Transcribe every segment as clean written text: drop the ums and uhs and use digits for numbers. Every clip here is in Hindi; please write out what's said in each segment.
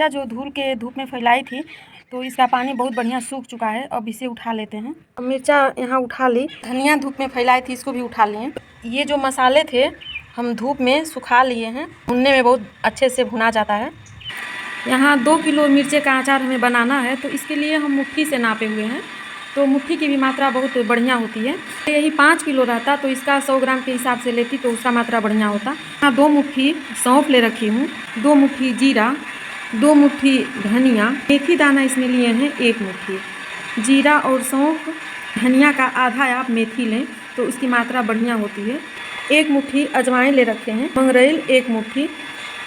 मिर्चा जो धुल के धूप में फैलाई थी तो इसका पानी बहुत बढ़िया सूख चुका है। अब इसे उठा लेते हैं। अब मिर्चा यहाँ उठा ली, धनिया धूप में फैलाई थी इसको भी उठा लिए। ये जो मसाले थे हम धूप में सुखा लिए हैं, भुनने में बहुत अच्छे से भुना जाता है। यहाँ 2 किलो मिर्चे का अचार हमें बनाना है तो इसके लिए हम मुट्ठी से नापे हुए हैं। तो मुट्ठी की भी मात्रा बहुत बढ़िया होती है। यही 5 किलो रहता तो इसका 100 ग्राम के हिसाब से लेती तो उसका मात्रा बढ़िया होता। यहाँ 2 मुट्ठी सौंफ ले रखी हूँ, 2 मुट्ठी जीरा, 2 मुट्ठी धनिया, मेथी दाना इसमें लिए हैं 1 मुट्ठी। जीरा और सौंफ, धनिया का आधा आप मेथी लें तो उसकी मात्रा बढ़िया होती है। 1 मुट्ठी अजवाइन ले रखे हैं, मंगरेल 1 मुट्ठी।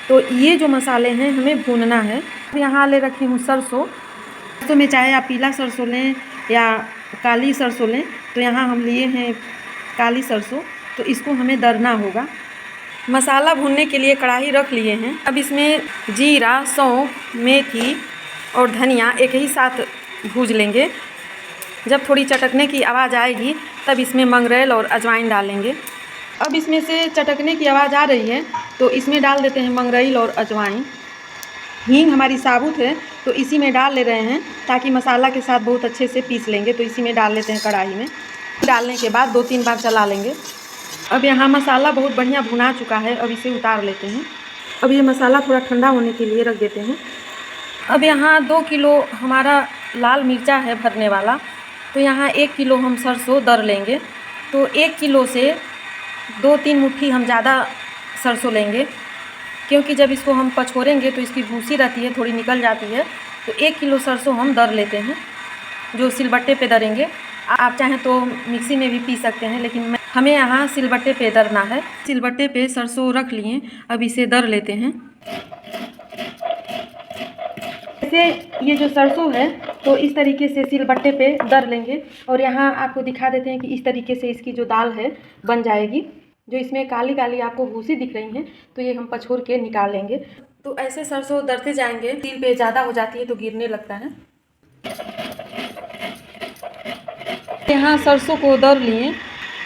तो ये जो मसाले हैं हमें भूनना है। यहाँ ले रखी हूँ सरसों। सरसों में चाहे आप पीला सरसों लें या काली सरसों लें, तो यहाँ हम लिए हैं काली सरसों। तो इसको हमें दरना होगा। मसाला भूनने के लिए कढ़ाई रख लिए हैं। अब इसमें जीरा, सौंफ, मेथी और धनिया एक ही साथ भूज लेंगे। जब थोड़ी चटकने की आवाज़ आएगी तब इसमें मंगरेल और अजवाइन डालेंगे। अब इसमें से चटकने की आवाज़ आ रही है तो इसमें डाल देते हैं मंगरेल और अजवाइन। हींग हमारी साबुत है तो इसी में डाल ले रहे हैं ताकि मसाला के साथ बहुत अच्छे से पीस लेंगे। तो इसी में डाल लेते हैं कढ़ाई में। डालने के बाद 2-3 बार चला लेंगे। अब यहाँ मसाला बहुत बढ़िया भुना चुका है। अब इसे उतार लेते हैं। अब ये मसाला थोड़ा ठंडा होने के लिए रख देते हैं। अब यहाँ 2 किलो हमारा लाल मिर्चा है भरने वाला, तो यहाँ 1 किलो हम सरसों दर लेंगे। तो 1 किलो से 2-3 मुट्ठी हम ज़्यादा सरसों लेंगे, क्योंकि जब इसको हम पछोरेंगे तो इसकी भूसी रहती है, थोड़ी निकल जाती है। तो 1 किलो सरसों हम दर लेते हैं, जो सिलबट्टे पे दरेंगे। आप चाहें तो मिक्सी में भी पीस सकते हैं, लेकिन हमें यहाँ सिलबट्टे पे दरना है। सिलबट्टे पे सरसों रख लिए, अब इसे दर लेते हैं। जैसे ये जो सरसों है तो इस तरीके से सिलबट्टे पे दर लेंगे। और यहाँ आपको दिखा देते हैं कि इस तरीके से इसकी जो दाल है बन जाएगी। जो इसमें काली काली आपको भूसी दिख रही हैं तो ये हम पछोर के निकाल लेंगे। तो ऐसे सरसों दरते जाएंगे। तिल पे ज़्यादा हो जाती है तो गिरने लगता है। यहाँ सरसों को दर लिए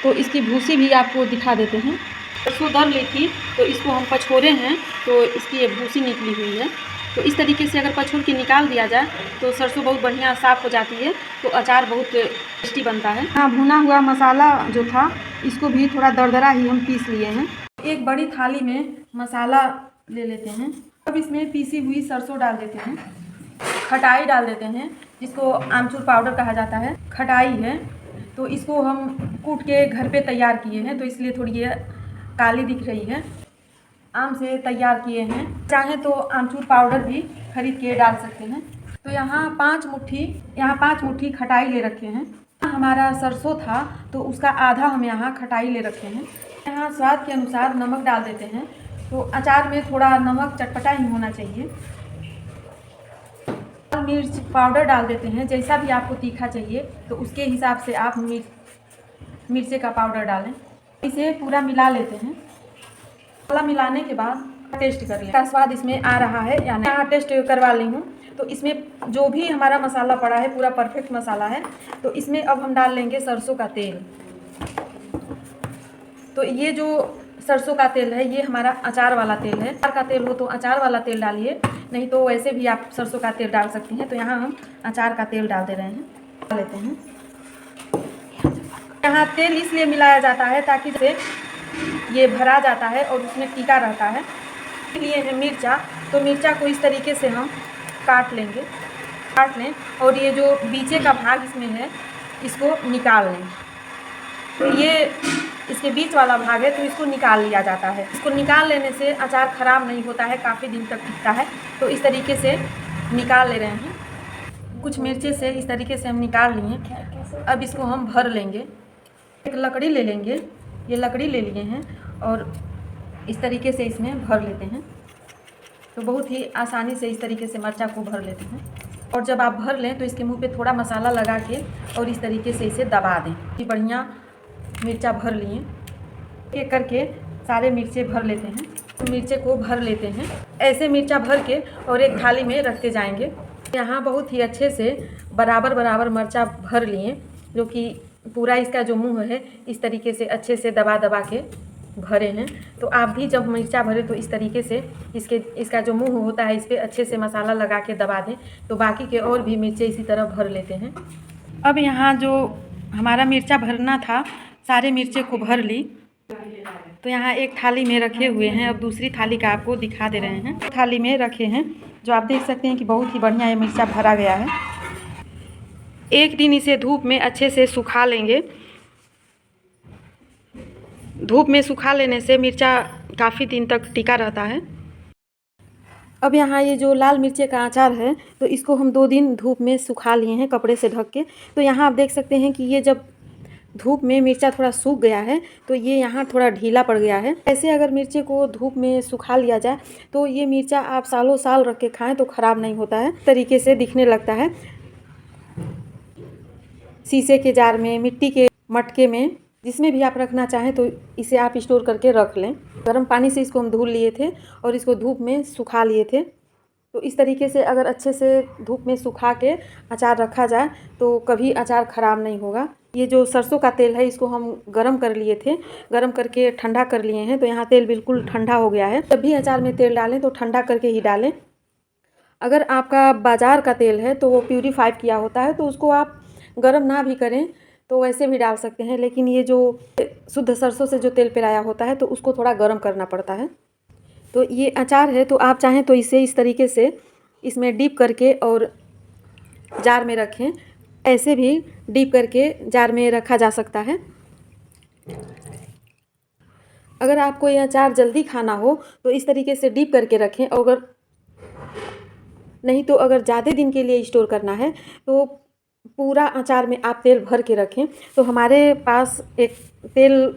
तो इसकी भूसी भी आपको दिखा देते हैं। सरसों दर ली थी तो इसको हम पछोरे हैं तो इसकी ये भूसी निकली हुई है। तो इस तरीके से अगर पछोर के निकाल दिया जाए तो सरसों बहुत बढ़िया साफ़ हो जाती है, तो अचार बहुत टेस्टी बनता है। हाँ, भुना हुआ मसाला जो था इसको भी थोड़ा दरदरा ही हम पीस लिए हैं। एक बड़ी थाली में मसाला ले लेते हैं। अब इसमें पीसी हुई सरसों डाल देते हैं, खटाई डाल देते हैं जिसको आमचूर पाउडर कहा जाता है। खटाई है तो इसको हम कूट के घर पे तैयार किए हैं, तो इसलिए थोड़ी ये काली दिख रही है। आम से तैयार किए हैं, चाहें तो आमचूर पाउडर भी खरीद के डाल सकते हैं। तो यहाँ 5 मुट्ठी खटाई ले रखे हैं। हमारा सरसों था तो उसका आधा हम यहाँ खटाई ले रखे हैं। यहाँ स्वाद के अनुसार नमक डाल देते हैं। तो अचार में थोड़ा नमक चटपटा ही होना चाहिए। लाल मिर्च पाउडर डाल देते हैं, जैसा भी आपको तीखा चाहिए तो उसके हिसाब से आप मिर्चे का पाउडर डालें। इसे पूरा मिला लेते हैं। मसाला मिलाने के बाद टेस्ट कर लें, क्या स्वाद इसमें आ रहा है या नहीं। यहाँ टेस्ट करवा ली हूँ तो इसमें जो भी हमारा मसाला पड़ा है पूरा परफेक्ट मसाला है। तो इसमें अब हम डाल लेंगे सरसों का तेल। तो ये जो सरसों का तेल है ये हमारा अचार वाला तेल है। अचार का तेल हो तो अचार वाला तेल डालिए, नहीं तो वैसे भी आप सरसों का तेल डाल सकती हैं। तो यहाँ हम अचार का तेल डाल दे रहे हैं, डाल लेते हैं। यहाँ तेल इसलिए मिलाया जाता है ताकि से ये भरा जाता है और उसमें टीका रहता है। लिए है मिर्चा, तो मिर्चा को इस तरीके से हम काट लें और ये जो बीचे का भाग इसमें है इसको निकाल लें। तो ये इसके बीच वाला भाग है तो इसको निकाल लिया जाता है। इसको निकाल लेने से अचार ख़राब नहीं होता है, काफ़ी दिन तक टिकता है। तो इस तरीके से निकाल ले रहे हैं। कुछ मिर्चे से इस तरीके से हम निकाल लिए। अब इसको हम भर लेंगे। एक लकड़ी ले लेंगे, ये लकड़ी ले लिए हैं और इस तरीके से इसमें भर लेते हैं। तो बहुत ही आसानी से इस तरीके से मिर्चा को भर लेते हैं। और जब आप भर लें तो इसके मुंह पे थोड़ा मसाला लगा के और इस तरीके से इसे दबा दें कि बढ़िया मिर्चा भर लिए। एक करके सारे मिर्चे भर लेते हैं। तो मिर्चे को भर लेते हैं। ऐसे मिर्चा भर के और एक थाली में रखते जाएंगे। यहाँ बहुत ही अच्छे से बराबर मिर्चा भर लिए, जो कि पूरा इसका जो मुंह है इस तरीके से अच्छे से दबा के भरे हैं। तो आप भी जब मिर्चा भरे तो इस तरीके से इसका जो मुंह होता है इस पर अच्छे से मसाला लगा के दबा दें, तो बाकी के और भी मिर्चे इसी तरह भर लेते हैं। अब यहाँ जो हमारा मिर्चा भरना था, सारे मिर्चे को भर ली। तो यहाँ एक थाली में रखे हुए हैं, अब दूसरी थाली का आपको दिखा दे रहे हैं। थाली में रखे हैं, जो आप देख सकते हैं कि बहुत ही बढ़िया ये मिर्चा भरा गया है। एक दिन इसे धूप में अच्छे से सुखा लेंगे। धूप में सुखा लेने से मिर्चा काफ़ी दिन तक टिका रहता है। अब यहाँ ये जो लाल मिर्चे का अचार है, तो इसको हम 2 दिन धूप में सुखा लिए हैं कपड़े से ढक के। तो यहाँ आप देख सकते हैं कि ये जब धूप में मिर्चा थोड़ा सूख गया है तो ये यहाँ थोड़ा ढीला पड़ गया है। ऐसे अगर मिर्चे को धूप में सुखा लिया जाए तो ये मिर्चा आप सालों साल रख के खाएं तो ख़राब नहीं होता है, तरीके से दिखने लगता है। शीशे के जार में, मिट्टी के मटके में, जिसमें भी आप रखना चाहें तो इसे आप स्टोर करके रख लें। गर्म पानी से इसको हम धुल लिए थे और इसको धूप में सुखा लिए थे। तो इस तरीके से अगर अच्छे से धूप में सुखा के अचार रखा जाए तो कभी अचार ख़राब नहीं होगा। ये जो सरसों का तेल है इसको हम गरम कर लिए थे, गरम करके ठंडा कर लिए हैं। तो यहाँ तेल बिल्कुल ठंडा हो गया है। जब भी अचार में तेल डालें तो ठंडा करके ही डालें। अगर आपका बाज़ार का तेल है तो वो प्यूरीफाइड किया होता है, तो उसको आप गरम ना भी करें तो वैसे भी डाल सकते हैं। लेकिन ये जो शुद्ध सरसों से जो तेल पेराया होता है तो उसको थोड़ा गर्म करना पड़ता है। तो ये अचार है, तो आप चाहें तो इसे इस तरीके से इसमें डीप करके और जार में रखें। ऐसे भी डीप करके जार में रखा जा सकता है। अगर आपको ये अचार जल्दी खाना हो तो इस तरीके से डीप करके रखें। अगर नहीं तो अगर ज़्यादा दिन के लिए स्टोर करना है तो पूरा अचार में आप तेल भर के रखें। तो हमारे पास एक तेल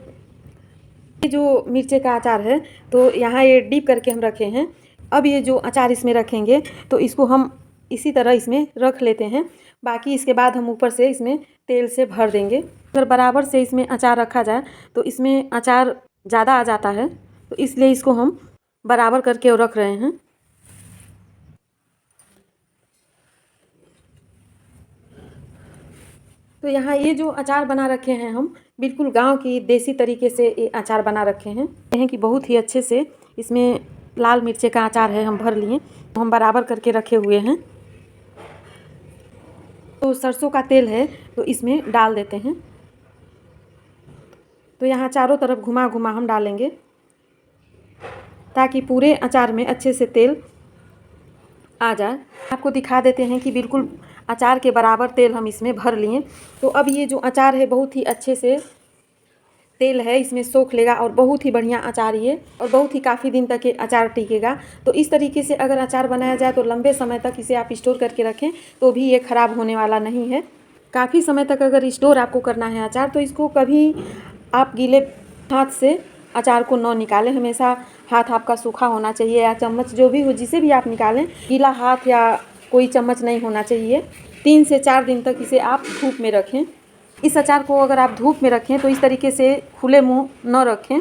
जो मिर्चे का अचार है तो यहाँ ये डीप करके हम रखे हैं। अब ये जो अचार इसमें रखेंगे तो इसको हम इसी तरह इसमें रख लेते हैं। बाकी इसके बाद हम ऊपर से इसमें तेल से भर देंगे। अगर बराबर से इसमें अचार रखा जाए तो इसमें अचार ज़्यादा आ जाता है, तो इसलिए इसको हम बराबर करके रख रहे हैं। तो यहाँ ये जो अचार बना रखे हैं हम बिल्कुल गांव की देसी तरीके से ये अचार बना रखे हैं कि बहुत ही अच्छे से इसमें लाल मिर्चे का अचार है हम भर लिए, तो हम बराबर करके रखे हुए हैं। तो सरसों का तेल है तो इसमें डाल देते हैं। तो यहाँ चारों तरफ घुमा घुमा हम डालेंगे ताकि पूरे अचार में अच्छे से तेल आ जाए। आपको दिखा देते हैं कि बिल्कुल अचार के बराबर तेल हम इसमें भर लिए। तो अब ये जो अचार है बहुत ही अच्छे से तेल है इसमें सोख लेगा और बहुत ही बढ़िया अचार ये, और बहुत ही काफ़ी दिन तक ये अचार टिकेगा। तो इस तरीके से अगर अचार बनाया जाए तो लंबे समय तक इसे आप स्टोर करके रखें तो भी ये ख़राब होने वाला नहीं है। काफ़ी समय तक अगर स्टोर आपको करना है अचार तो इसको कभी आप गीले हाथ से अचार को न निकालें। हमेशा हाथ आपका सूखा होना चाहिए, या चम्मच जो भी हो जिसे भी आप निकालें, गीला हाथ या कोई चम्मच नहीं होना चाहिए। 3 से 4 दिन तक इसे आप धूप में रखें। इस अचार को अगर आप धूप में रखें तो इस तरीके से खुले मुंह न रखें,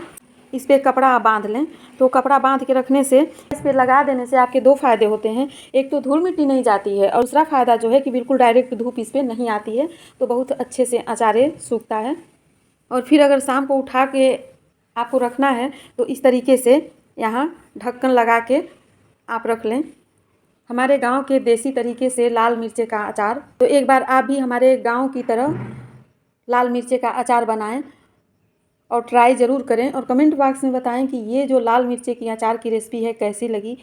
इस पर कपड़ा बांध लें। तो कपड़ा बांध के रखने से, इस पर लगा देने से आपके 2 फ़ायदे होते हैं। एक तो धूल मिट्टी नहीं जाती है और दूसरा फ़ायदा जो है कि बिल्कुल डायरेक्ट धूप इस पर नहीं आती है, तो बहुत अच्छे से अचार सूखता है। और फिर अगर शाम को उठा के आपको रखना है तो इस तरीके से यहाँ ढक्कन लगा के आप रख लें। हमारे गांव के देसी तरीके से लाल मिर्चे का अचार। तो एक बार आप भी हमारे गांव की तरह लाल मिर्चे का अचार बनाएं और ट्राई ज़रूर करें, और कमेंट बॉक्स में बताएं कि ये जो लाल मिर्चे की अचार की रेसिपी है कैसी लगी।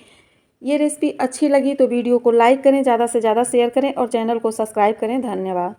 ये रेसिपी अच्छी लगी तो वीडियो को लाइक करें, ज़्यादा से ज़्यादा शेयर करें और चैनल को सब्सक्राइब करें। धन्यवाद।